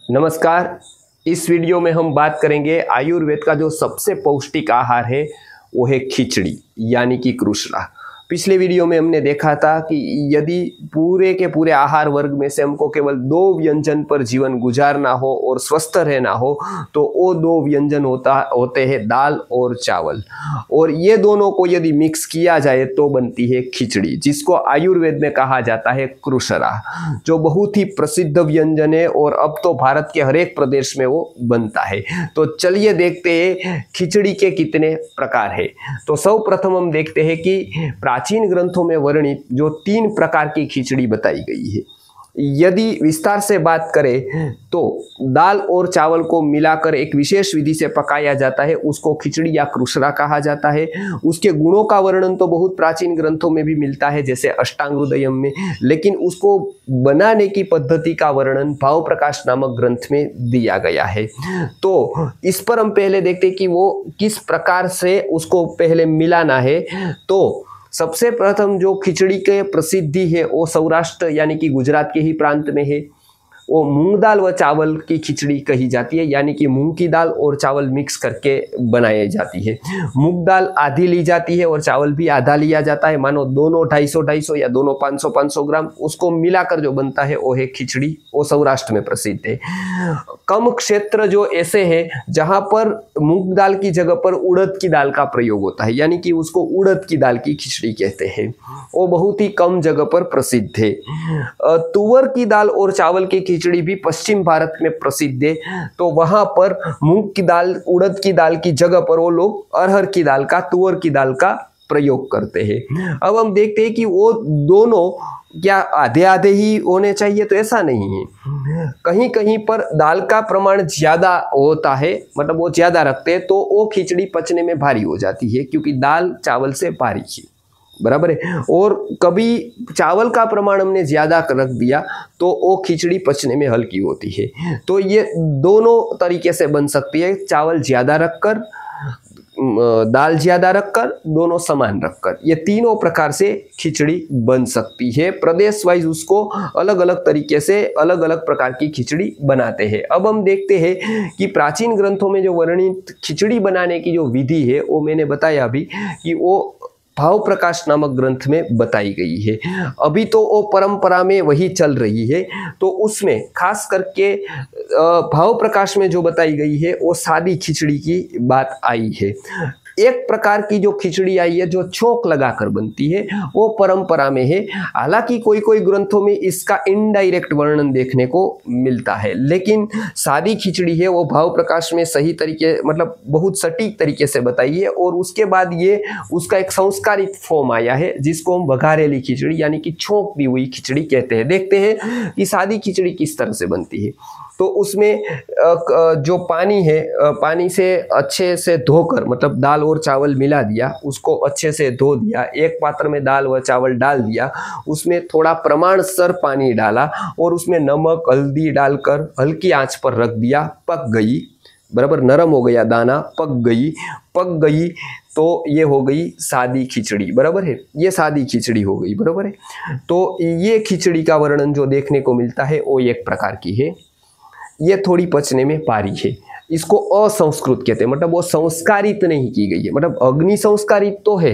नमस्कार। इस वीडियो में हम बात करेंगे आयुर्वेद का जो सबसे पौष्टिक आहार है वो है खिचड़ी यानी कि कृष्णा। पिछले वीडियो में हमने देखा था कि यदि पूरे के पूरे आहार वर्ग में से हमको केवल 2 व्यंजन पर जीवन गुजारना हो और स्वस्थ रहना हो तो वो 2 व्यंजन होते हैं दाल और चावल, और ये दोनों को यदि मिक्स किया जाए तो बनती है खिचड़ी, जिसको आयुर्वेद में कहा जाता है कृष्णा, जो बहुत ही प्रसिद्ध व्यंजन है और अब तो भारत के हर एक प्रदेश में वो बनता है। तो चलिए देखते हैं खिचड़ी के कितने प्रकार है। तो सर्वप्रथम हम देखते हैं कि प्राचीन ग्रंथों में वर्णित जो 3 प्रकार की खिचड़ी बताई गई है, यदि विस्तार से बात करें तो दाल और चावल को मिलाकर एक विशेष विधि से पकाया जाता है, उसको खिचड़ी या कृष्णा कहा जाता है। उसके गुणों का वर्णन तो बहुत प्राचीन ग्रंथों में भी मिलता है, जैसे अष्टांग हृदयम में, लेकिन उसको बनाने की पद्धति का वर्णन भाव प्रकाश नामक ग्रंथ में दिया गया है। तो इस पर हम पहले देखते हैं कि वो किस प्रकार से उसको पहले मिलाना है। तो सबसे प्रथम जो खिचड़ी के प्रसिद्धि है वो सौराष्ट्र यानी कि गुजरात के ही प्रांत में है। वो मूंग दाल व चावल की खिचड़ी कही जाती है, यानी कि मूंग की दाल और चावल मिक्स करके बनाई जाती है। मूंग दाल आधी ली जाती है और चावल भी आधा लिया जाता है, मानो दोनों 250-250 या दोनों 500-500 ग्राम, उसको मिलाकर जो बनता है वो है खिचड़ी। वो सौराष्ट्र में प्रसिद्ध है। कम क्षेत्र जो ऐसे हैं जहां पर मूंग दाल की जगह पर उड़द की दाल का प्रयोग होता है, यानी कि उसको उड़द की दाल की खिचड़ी कहते हैं, वो बहुत ही कम जगह पर प्रसिद्ध है। तुअर की दाल और चावल की खिचड़ी भी पश्चिम भारत में प्रसिद्ध है, तो वहां पर मूंग की दाल उड़द की दाल की जगह पर वो लोग अरहर की दाल का, तुअर की दाल का प्रयोग करते हैं। अब हम देखते हैं कि वो दोनों क्या आधे आधे ही होने चाहिए, तो ऐसा नहीं है। कहीं कहीं पर दाल का प्रमाण ज्यादा होता है, मतलब वो ज्यादा रखते हैं, तो वो खिचड़ी पचने में भारी हो जाती है, क्योंकि दाल चावल से भारी है, बराबर है। और कभी चावल का प्रमाण हमने ज्यादा रख दिया तो वो खिचड़ी पचने में हल्की होती है। तो ये दोनों तरीके से बन सकती है, चावल ज्यादा रखकर, दाल ज्यादा रखकर, दोनों समान रखकर, ये तीनों प्रकार से खिचड़ी बन सकती है। प्रदेश वाइज उसको अलग अलग तरीके से अलग अलग प्रकार की खिचड़ी बनाते हैं। अब हम देखते हैं कि प्राचीन ग्रंथों में जो वर्णित खिचड़ी बनाने की जो विधि है वो मैंने बताया अभी कि वो भाव प्रकाश नामक ग्रंथ में बताई गई है। अभी तो वो परंपरा में वही चल रही है, तो उसमें खास करके भाव प्रकाश में जो बताई गई है वो सादी खिचड़ी की बात आई है। एक प्रकार की जो खिचड़ी आई है जो छोंक लगाकर बनती है वो परंपरा में है। हालांकि कोई कोई ग्रंथों में इसका इनडायरेक्ट वर्णन देखने को मिलता है, लेकिन सादी खिचड़ी है वो भाव प्रकाश में सही तरीके, मतलब बहुत सटीक तरीके से बताई है। और उसके बाद ये उसका एक संस्कारित फॉर्म आया है जिसको हम वघारेली खिचड़ी यानी कि छोंक दी हुई खिचड़ी कहते हैं। देखते हैं कि सादी खिचड़ी किस तरह से बनती है। तो उसमें जो पानी है, पानी से अच्छे से धोकर, मतलब दाल और चावल मिला दिया, उसको अच्छे से धो दिया, एक पात्र में दाल व चावल डाल दिया, उसमें थोड़ा प्रमाण सर पानी डाला और उसमें नमक हल्दी डालकर हल्की आंच पर रख दिया, पक गई, बराबर नरम हो गया दाना, पक गई तो ये हो गई सादी खिचड़ी, बराबर है। ये सादी खिचड़ी हो गई, बराबर है। तो ये खिचड़ी का वर्णन जो देखने को मिलता है वो एक प्रकार की है। ये थोड़ी पचने में भारी है, इसको असंस्कृत कहते हैं, मतलब वो संस्कारित नहीं की गई है, मतलब अग्नि संस्कारित तो है,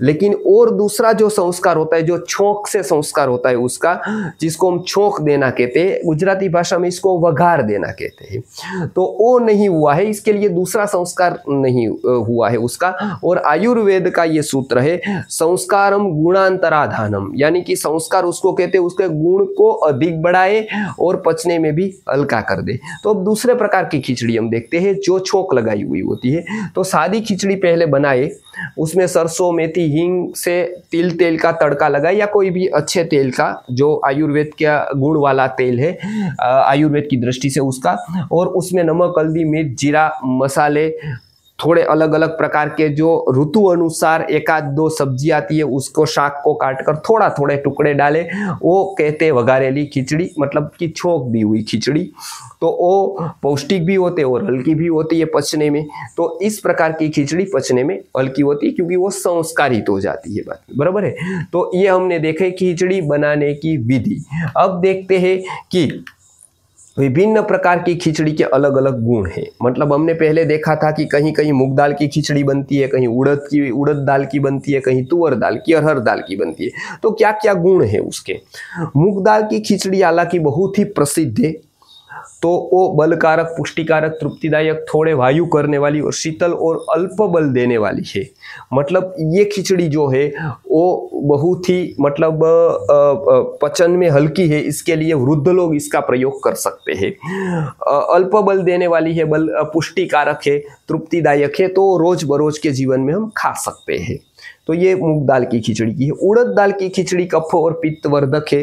लेकिन और दूसरा जो संस्कार होता है, जो छोंक से संस्कार होता है उसका, जिसको हम छोंक देना कहते हैं, गुजराती भाषा में इसको वघार देना कहते हैं, तो वो नहीं हुआ है, इसके लिए दूसरा संस्कार नहीं हुआ है उसका। और आयुर्वेद का ये सूत्र है संस्कारम गुणांतराधानम, यानी कि संस्कार उसको कहते हैं उसके गुण को अधिक बढ़ाए और पचने में भी हल्का कर दे। तो अब दूसरे प्रकार की खिचड़ी हम देखते हैं जो छोंक लगाई हुई होती है। तो सादी खिचड़ी पहले बनाए, उसमें सरसों मेथी हींग से तिल तेल का तड़का लगाए, या कोई भी अच्छे तेल का जो आयुर्वेद का गुण वाला तेल है आयुर्वेद की दृष्टि से उसका, और उसमें नमक हल्दी मिर्च जीरा मसाले, थोड़े अलग अलग प्रकार के जो ऋतु अनुसार 1-2 सब्जी आती है उसको शाक को काटकर थोड़ा थोड़े टुकड़े डाले, वो कहते हैं वघारेली खिचड़ी, मतलब कि छोंक दी हुई खिचड़ी। तो वो पौष्टिक भी होते और हल्की भी होती है पचने में। तो इस प्रकार की खिचड़ी पचने में हल्की होती है क्योंकि वो संस्कारित हो जाती है बात, बराबर है। तो ये हमने देखे खिचड़ी बनाने की विधि। अब देखते हैं कि विभिन्न प्रकार की खिचड़ी के अलग अलग गुण हैं। मतलब हमने पहले देखा था कि कहीं कहीं मूंग दाल की खिचड़ी बनती है, कहीं उड़द दाल की बनती है, कहीं तुअर दाल की, अरहर दाल की बनती है। तो क्या क्या गुण है उसके। मूंग दाल की खिचड़ी हालांकि बहुत ही प्रसिद्ध है, तो वो बलकारक, पुष्टिकारक, तृप्तिदायक, थोड़े वायु करने वाली और शीतल और अल्प बल देने वाली है। मतलब ये खिचड़ी जो है वो बहुत ही मतलब पचन में हल्की है, इसके लिए वृद्ध लोग इसका प्रयोग कर सकते हैं। अल्प बल देने वाली है, बल पुष्टिकारक है, तृप्तिदायक है, तो रोज बरोज के जीवन में हम खा सकते हैं। तो ये मूंग दाल की खिचड़ी की है। उड़द दाल की खिचड़ी कफ और पित्तवर्धक है,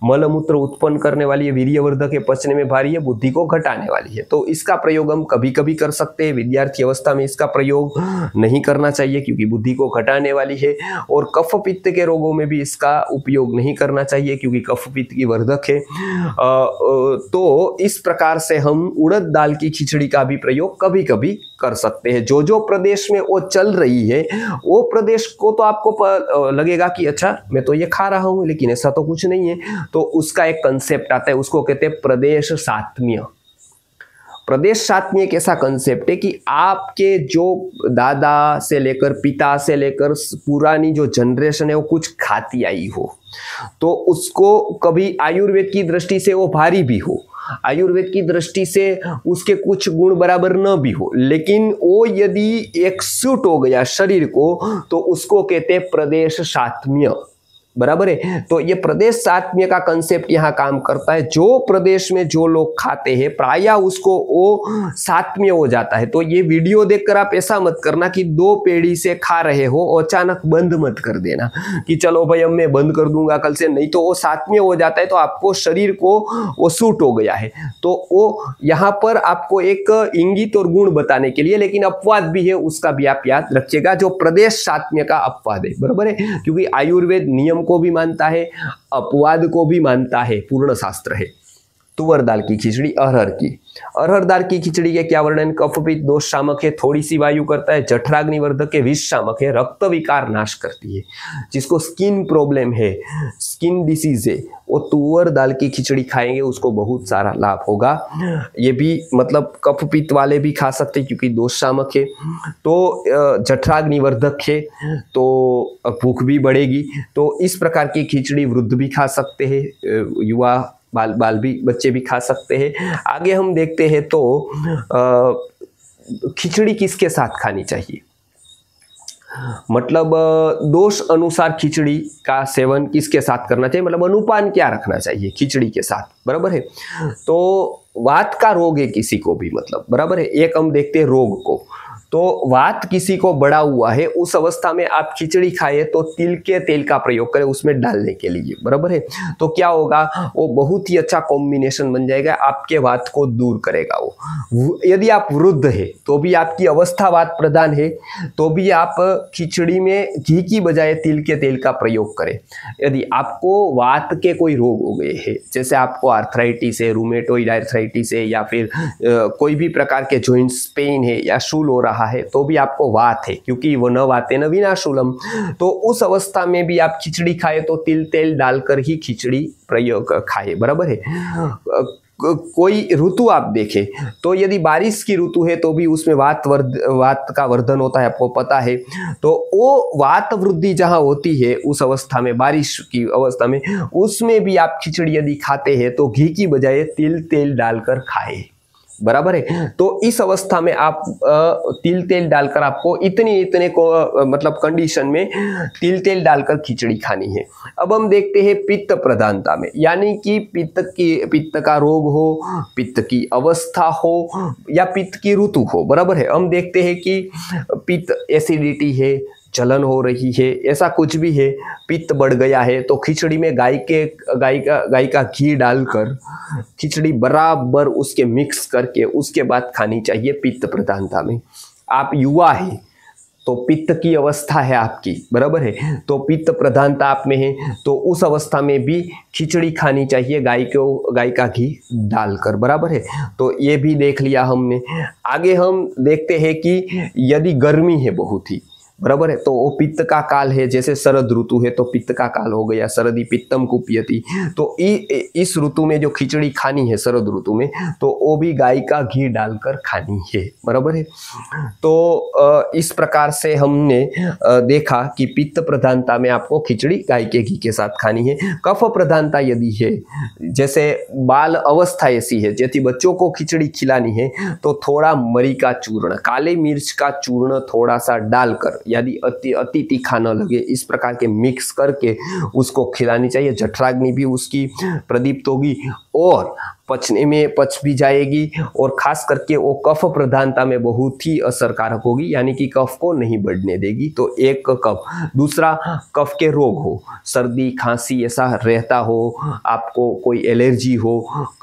मलमूत्र उत्पन्न करने वाली है, वीर्यवर्धक है, पचने में भारी है, बुद्धि को घटाने वाली है। तो इसका प्रयोग हम कभी कभी कर सकते हैं, विद्यार्थी अवस्था में इसका प्रयोग नहीं करना चाहिए क्योंकि बुद्धि को घटाने वाली है। और कफ पित्त के रोगों में भी इसका उपयोग नहीं करना चाहिए क्योंकि कफ पित्त की वर्धक है। तो इस प्रकार से हम उड़द दाल की खिचड़ी का भी प्रयोग कभी कभी कर सकते हैं। जो प्रदेश में वो चल रही है, वो प्रदेश को तो आपको लगेगा कि अच्छा मैं तो ये खा रहा हूं, लेकिन ऐसा तो कुछ नहीं है। तो उसका एक कंसेप्ट आता है, उसको कहते हैं प्रदेश सात्म्य। प्रदेश सात्म्य एक ऐसा कंसेप्ट है कि आपके जो दादा से लेकर, पिता से लेकर पुरानी जो जनरेशन है वो कुछ खाती आई हो, तो उसको कभी आयुर्वेद की दृष्टि से वो भारी भी हो, आयुर्वेद की दृष्टि से उसके कुछ गुण बराबर न भी हो, लेकिन वो यदि एक सूट हो गया शरीर को, तो उसको कहते हैं प्रदेश सात्म्य। बराबर है। तो ये प्रदेश सात्म्य का कंसेप्ट यहाँ काम करता है। जो प्रदेश में जो लोग खाते हैं प्रायः उसको वो सात्म्य हो जाता है। तो ये वीडियो देखकर आप ऐसा मत करना कि 2 पेड़ी से खा रहे हो अचानक बंद मत कर देना कि चलो भाई अब मैं बंद कर दूंगा कल से, नहीं तो वो सात्म्य हो जाता है। तो आपको शरीर को वो सूट हो गया है। तो वो यहाँ पर आपको एक इंगित और गुण बताने के लिए, लेकिन अपवाद भी है, उसका भी आप याद रखिएगा, जो प्रदेश सात्म्य का अपवाद है। बराबर है, क्योंकि आयुर्वेद नियम को भी मानता है, अपवाद को भी मानता है, पूर्ण शास्त्र है। तुअर दाल की खिचड़ी, अरहर दाल की खिचड़ी के क्या वर्णन। कफ पित्त दोष शामक है, थोड़ी सी वायु करता है, जठराग्निवर्धक है, विष शामक है, रक्त विकार नाश करती है। जिसको स्किन प्रॉब्लम है, स्किन डिसीज है, वो तुअर दाल की खिचड़ी खाएंगे, उसको बहुत सारा लाभ होगा। ये भी मतलब कफ पित्त वाले भी खा सकते हैं क्योंकि दोष शामक है। तो जठराग्निवर्धक है, तो भूख भी बढ़ेगी। तो इस प्रकार की खिचड़ी वृद्ध भी खा सकते हैं, युवा बाल भी, बच्चे भी खा सकते हैं। आगे हम देखते हैं तो खिचड़ी किसके साथ खानी चाहिए, मतलब दोष अनुसार खिचड़ी का सेवन किसके साथ करना चाहिए, मतलब अनुपान क्या रखना चाहिए खिचड़ी के साथ। बराबर है। तो वात का रोग है किसी को भी, मतलब बराबर है। एक हम देखते हैं रोग को, तो वात किसी को बढ़ा हुआ है, उस अवस्था में आप खिचड़ी खाए तो तिल के तेल का प्रयोग करें उसमें डालने के लिए। बराबर है। तो क्या होगा, वो बहुत ही अच्छा कॉम्बिनेशन बन जाएगा, आपके वात को दूर करेगा वो। यदि आप वृद्ध है तो भी आपकी अवस्था वात प्रधान है, तो भी आप खिचड़ी में घी की बजाय तिल के तेल का प्रयोग करें। यदि आपको वात के कोई रोग हो गए हैं, जैसे आपको आर्थराइटिस है, रूमेटोइड आर्थराइटिस है, या फिर कोई भी प्रकार के जॉइंट्स पेन है या शूल हो रहा है, तो भी आपको वात है, क्योंकि वो न वाते न विनाशूलम। तो उस अवस्था में भी आप खिचड़ी खाए तो तिल तेल डालकर ही खिचड़ी प्रयोग खाए। बराबर है। कोई ऋतु आप देखें तो यदि बारिश की ऋतु है तो भी उसमें वात का वर्धन होता है, आपको पता है। तो वो वात वृद्धि जहां होती है उस अवस्था में, बारिश की अवस्था में, उसमें भी आप खिचड़ी यदि खाते हैं तो घी की बजाय तिल तेल डालकर खाए। बराबर है। तो इस अवस्था में आप तिल तेल डालकर आपको इतने को मतलब कंडीशन में तिल तेल डालकर खिचड़ी खानी है। अब हम देखते हैं पित्त प्रधानता में, यानी कि पित्त का रोग हो, पित्त की अवस्था हो या पित्त की ऋतु हो। बराबर है। हम देखते हैं कि पित्त एसिडिटी है, जलन हो रही है, ऐसा कुछ भी है, पित्त बढ़ गया है, तो खिचड़ी में गाय का घी डालकर खिचड़ी बराबर उसके मिक्स करके उसके बाद खानी चाहिए पित्त प्रधानता में। आप युवा है तो पित्त की अवस्था है आपकी, बराबर है, तो पित्त प्रधानता आप में है, तो उस अवस्था में भी खिचड़ी खानी चाहिए गाय का घी डालकर। बराबर है। तो ये भी देख लिया हमने। आगे हम देखते हैं कि यदि गर्मी है बहुत ही, बराबर है। तो वो पित्त का काल है, जैसे शरद ऋतु है तो पित्त का काल हो गया, शरदी पित्तम कुपियति। तो इस ऋतु में जो खिचड़ी खानी है शरद ऋतु में, तो वो भी गाय का घी डालकर खानी है, बराबर है। तो इस प्रकार से हमने देखा कि पित्त प्रधानता में आपको खिचड़ी गाय के घी के साथ खानी है। कफ प्रधानता यदि है, जैसे बाल अवस्था ऐसी है जैसे बच्चों को खिचड़ी खिलानी है, तो थोड़ा मरी का चूर्ण, काले मिर्च का चूर्ण थोड़ा सा डालकर, यदि अति तीखा न लगे, इस प्रकार के मिक्स करके उसको खिलानी चाहिए। जठराग्नि भी उसकी प्रदीप्त होगी और पचने में पच भी जाएगी, और खास करके वो कफ प्रधानता में बहुत ही असरकारक होगी, यानी कि कफ को नहीं बढ़ने देगी। तो एक कफ। दूसरा, कफ के रोग हो, सर्दी खांसी ऐसा रहता हो, आपको कोई एलर्जी हो,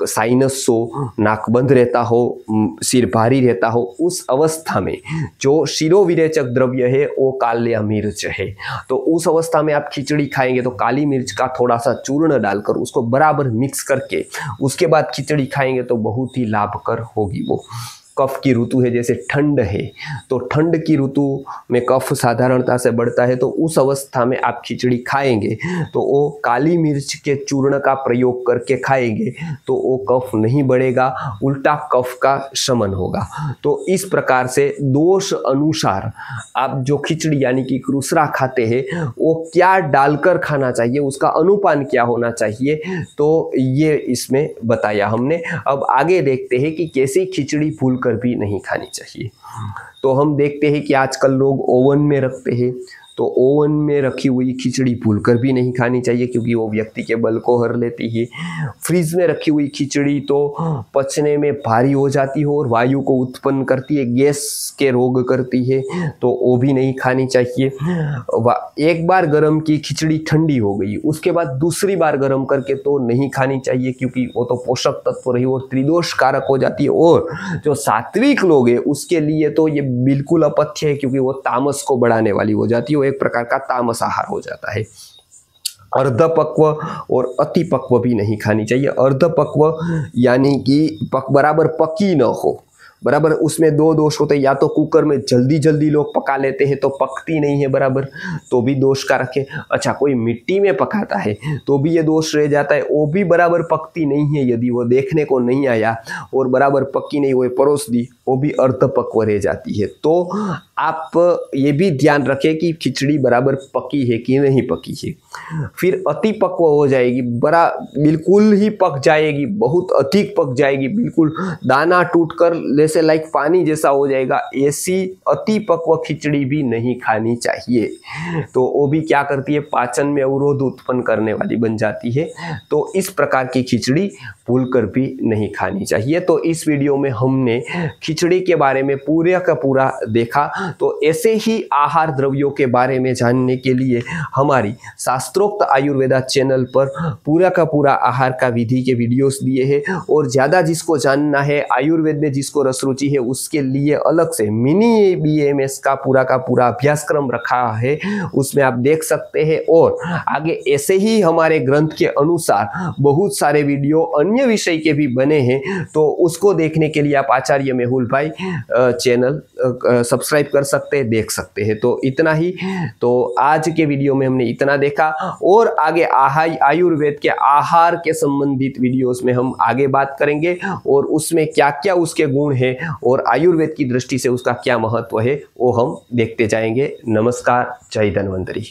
साइनस हो, नाक बंद रहता हो, सिर भारी रहता हो, उस अवस्था में जो शिरोविरेचक द्रव्य है वो काल्या मिर्च है। तो उस अवस्था में आप खिचड़ी खाएंगे तो काली मिर्च का थोड़ा सा चूर्ण डालकर उसको बराबर मिक्स करके उसके बाद खिचड़ी खाएंगे तो बहुत ही लाभकर होगी वो। कफ की ऋतु है, जैसे ठंड है, तो ठंड की ऋतु में कफ साधारणता से बढ़ता है, तो उस अवस्था में आप खिचड़ी खाएंगे तो वो काली मिर्च के चूर्ण का प्रयोग करके खाएंगे तो वो कफ नहीं बढ़ेगा, उल्टा कफ का शमन होगा। तो इस प्रकार से दोष अनुसार आप जो खिचड़ी यानी कि क्रूसरा खाते हैं वो क्या डालकर खाना चाहिए, उसका अनुपान क्या होना चाहिए, तो ये इसमें बताया हमने। अब आगे देखते हैं कि कैसी खिचड़ी भूल भी नहीं खानी चाहिए। तो हम देखते हैं कि आजकल लोग ओवन में रखते हैं, तो ओवन में रखी हुई खिचड़ी भूलकर भी नहीं खानी चाहिए क्योंकि वो व्यक्ति के बल को हर लेती है। फ्रिज में रखी हुई खिचड़ी तो पचने में भारी हो जाती है और वायु को उत्पन्न करती है, गैस के रोग करती है, तो वो भी नहीं खानी चाहिए। एक बार गर्म की खिचड़ी ठंडी हो गई, उसके बाद दूसरी बार गर्म करके तो नहीं खानी चाहिए क्योंकि वो तो पोषक तत्व रही और त्रिदोष कारक हो जाती है। और जो सात्विक लोग हैं उसके लिए तो ये बिल्कुल अपथ्य है क्योंकि वो तामस को बढ़ाने वाली हो जाती है, एक प्रकार का तामस आहार हो जाता है। अर्धपक्व और अति पक्व भी नहीं खानी चाहिए। अर्धपक्व यानी कि बराबर पकी न हो, बराबर। उसमें दो दोष होते हैं, या तो कुकर में जल्दी जल्दी लोग पका लेते हैं तो पकती नहीं है बराबर, तो भी दोष का रखे। अच्छा, कोई मिट्टी में पकाता है तो भी ये दोष रह जाता है, वो भी बराबर पकती नहीं है, यदि वो देखने को नहीं आया और बराबर पकी नहीं, वो परोस दी, वो भी अर्धपक्व रह जाती है। तो आप ये भी ध्यान रखें कि खिचड़ी बराबर पकी है कि नहीं पकी है। फिर अति पक्व हो जाएगी, बिल्कुल ही पक जाएगी, बहुत अधिक पक जाएगी, बिल्कुल दाना टूटकर जैसे लाइक पानी जैसा हो जाएगा, ऐसी अति पक्व खिचड़ी भी नहीं खानी चाहिए। तो वो भी क्या करती है, पाचन में अवरोध उत्पन्न करने वाली बन जाती है। तो इस प्रकार की खिचड़ी भूलकर भी नहीं खानी चाहिए। तो इस वीडियो में हमने खिचड़ी के बारे में पूरा का पूरा देखा। तो ऐसे ही आहार द्रव्यों के बारे में जानने के लिए हमारी शास्त्रोक्त आयुर्वेदा चैनल पर पूरा का पूरा आहार का विधि के वीडियोस दिए हैं, और ज़्यादा जिसको जानना है, आयुर्वेद में जिसको रस रुचि है, उसके लिए अलग से मिनी BAMS का पूरा अभ्यासक्रम रखा है, उसमें आप देख सकते हैं। और आगे ऐसे ही हमारे ग्रंथ के अनुसार बहुत सारे वीडियो अन्य विषय के भी बने हैं, तो उसको देखने के लिए आप आचार्य मेहुल भाई चैनल सब्सक्राइब कर सकते हैं, देख सकते हैं। तो इतना ही। तो आज के वीडियो में हमने इतना देखा, और आगे आयुर्वेद के आहार के संबंधित वीडियोस में हम आगे बात करेंगे, और उसमें क्या क्या उसके गुण है और आयुर्वेद की दृष्टि से उसका क्या महत्व है वो हम देखते जाएंगे। नमस्कार, जय धन्वंतरी।